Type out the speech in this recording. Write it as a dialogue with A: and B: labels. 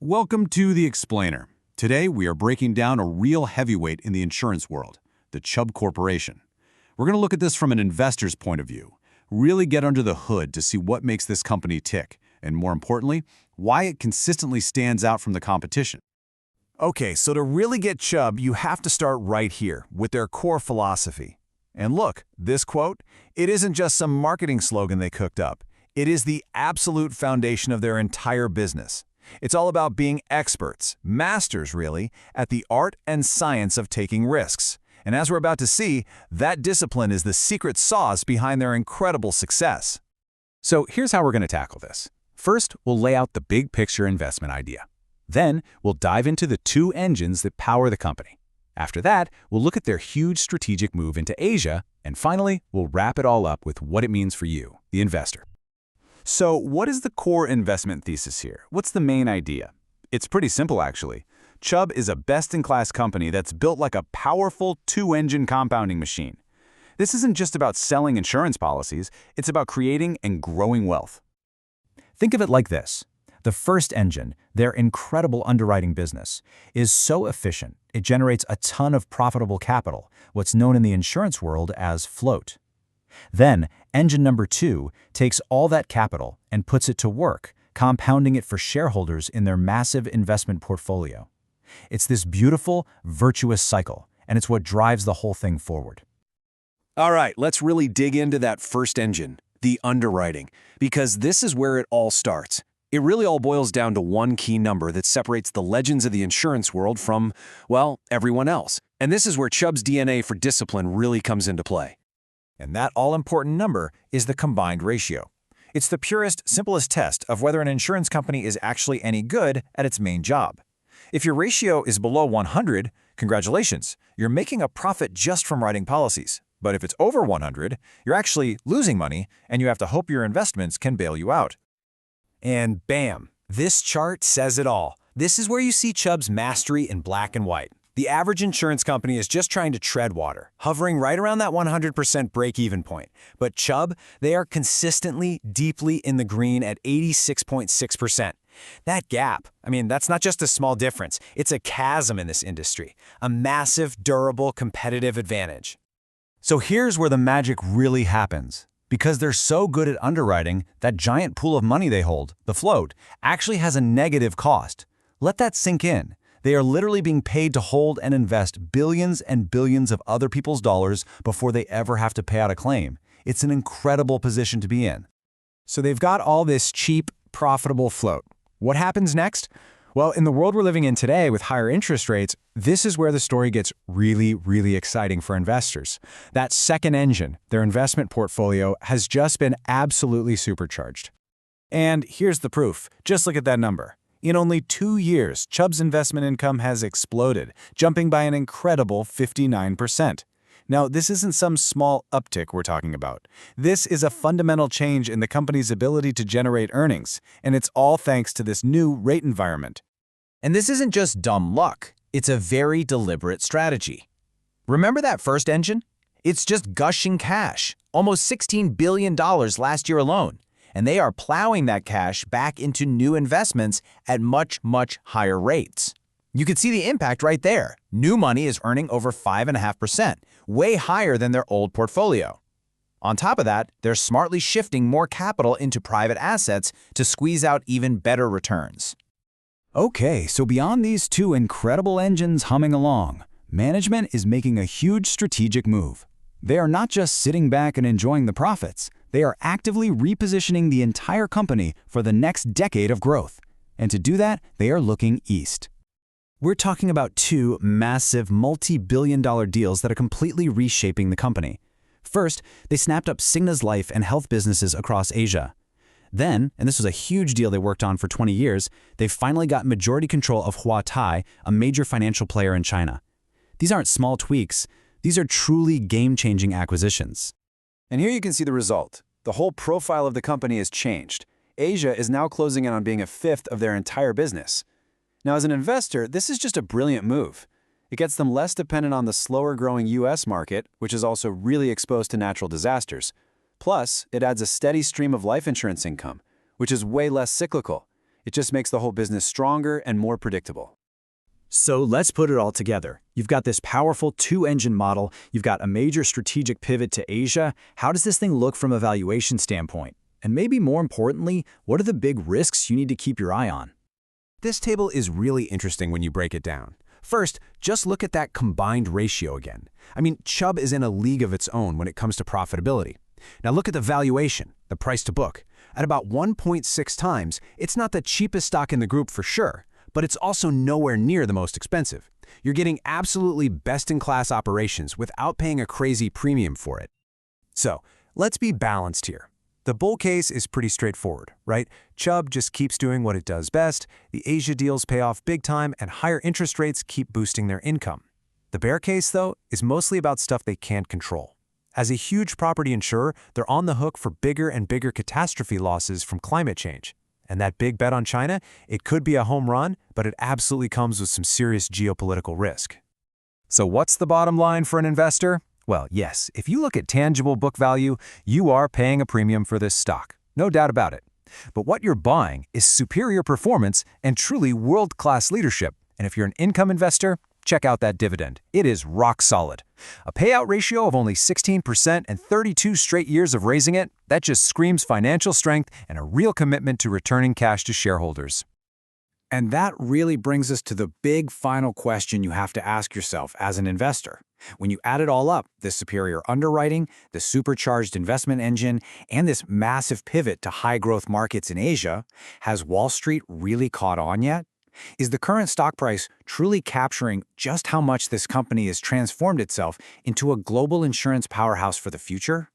A: Welcome to The Explainer. Today, we are breaking down a real heavyweight in the insurance world, the Chubb Corporation. We're going to look at this from an investor's point of view, really get under the hood to see what makes this company tick, and more importantly, why it consistently stands out from the competition.
B: Okay, so to really get Chubb, you have to start right here with their core philosophy. And look, this quote, it isn't just some marketing slogan they cooked up. It is the absolute foundation of their entire business. It's all about being experts, masters really, at the art and science of taking risks. And as we're about to see, that discipline is the secret sauce behind their incredible success.
C: So here's how we're going to tackle this. First, we'll lay out the big picture investment idea. Then, we'll dive into the two engines that power the company. After that, we'll look at their huge strategic move into Asia, and finally, we'll wrap it all up with what it means for you, the investor. So what is the core investment thesis here? What's the main idea? It's pretty simple, actually. Chubb is a best-in-class company that's built like a powerful two-engine compounding machine. This isn't just about selling insurance policies, it's about creating and growing wealth.
D: Think of it like this. The first engine, their incredible underwriting business, is so efficient, it generates a ton of profitable capital, what's known in the insurance world as float. Then, engine number 2 takes all that capital and puts it to work, compounding it for shareholders in their massive investment portfolio. It's this beautiful, virtuous cycle, and it's what drives the whole thing forward.
E: All right, let's really dig into that first engine, the underwriting, because this is where it all starts. It really all boils down to one key number that separates the legends of the insurance world from, well, everyone else. And this is where Chubb's DNA for discipline really comes into play.
B: And that all-important number is the combined ratio. It's the purest, simplest test of whether an insurance company is actually any good at its main job. If your ratio is below 100, congratulations, you're making a profit just from writing policies. But if it's over 100, you're actually losing money, and you have to hope your investments can bail you out.
F: And bam, this chart says it all. This is where you see Chubb's mastery in black and white. The average insurance company is just trying to tread water, hovering right around that 100% break-even point. But Chubb, they are consistently, deeply in the green at 86.6%. That gap, that's not just a small difference. It's a chasm in this industry, a massive, durable, competitive advantage.
D: So here's where the magic really happens. Because they're so good at underwriting, that giant pool of money they hold, the float, actually has a negative cost. Let that sink in. They are literally being paid to hold and invest billions and billions of other people's dollars before they ever have to pay out a claim. It's an incredible position to be in.
F: So they've got all this cheap, profitable float. What happens next? Well, in the world we're living in today with higher interest rates, this is where the story gets really, really exciting for investors. That second engine, their investment portfolio, has just been absolutely supercharged. And here's the proof. Just look at that number. In only 2 years, Chubb's investment income has exploded, jumping by an incredible 59%. Now, this isn't some small uptick we're talking about. This is a fundamental change in the company's ability to generate earnings, and it's all thanks to this new rate environment.
D: And this isn't just dumb luck. It's a very deliberate strategy. Remember that first engine? It's just gushing cash, almost $16 billion last year alone. And they are plowing that cash back into new investments at much, much higher rates. You can see the impact right there. New money is earning over 5.5%, way higher than their old portfolio. On top of that, they're smartly shifting more capital into private assets to squeeze out even better returns. Okay, so beyond these two incredible engines humming along, management is making a huge strategic move. They are not just sitting back and enjoying the profits. They are actively repositioning the entire company for the next decade of growth. And to do that, they are looking east. We're talking about two massive multi-billion-dollar deals that are completely reshaping the company. First, they snapped up Cigna's life and health businesses across Asia. Then, and this was a huge deal they worked on for 20 years, they finally got majority control of Huatai, a major financial player in China. These aren't small tweaks. These are truly game-changing acquisitions.
E: And here you can see the result. The whole profile of the company has changed. Asia is now closing in on being a fifth of their entire business. Now, as an investor, this is just a brilliant move. It gets them less dependent on the slower-growing U.S. market, which is also really exposed to natural disasters. Plus, it adds a steady stream of life insurance income, which is way less cyclical. It just makes the whole business stronger and more predictable.
C: So let's put it all together. You've got this powerful two-engine model, you've got a major strategic pivot to Asia. How does this thing look from a valuation standpoint? And maybe more importantly, what are the big risks you need to keep your eye on?
E: This table is really interesting when you break it down. First, just look at that combined ratio again. I mean, Chubb is in a league of its own when it comes to profitability. Now look at the valuation, the price to book. At about 1.6 times, it's not the cheapest stock in the group for sure, but it's also nowhere near the most expensive. You're getting absolutely best-in-class operations without paying a crazy premium for it. So, let's be balanced here. The bull case is pretty straightforward, right? Chubb just keeps doing what it does best, the Asia deals pay off big time, and higher interest rates keep boosting their income. The bear case, though, is mostly about stuff they can't control. As a huge property insurer, they're on the hook for bigger and bigger catastrophe losses from climate change. And that big bet on China, it could be a home run, but it absolutely comes with some serious geopolitical risk.
B: So what's the bottom line for an investor? Well, yes, if you look at tangible book value, you are paying a premium for this stock. No doubt about it. But what you're buying is superior performance and truly world-class leadership. And if you're an income investor, check out that dividend. It is rock solid. A payout ratio of only 16% and 32 straight years of raising it, that just screams financial strength and a real commitment to returning cash to shareholders.
F: And that really brings us to the big final question you have to ask yourself as an investor. When you add it all up, the superior underwriting, the supercharged investment engine, and this massive pivot to high-growth markets in Asia, has Wall Street really caught on yet? Is the current stock price truly capturing just how much this company has transformed itself into a global insurance powerhouse for the future?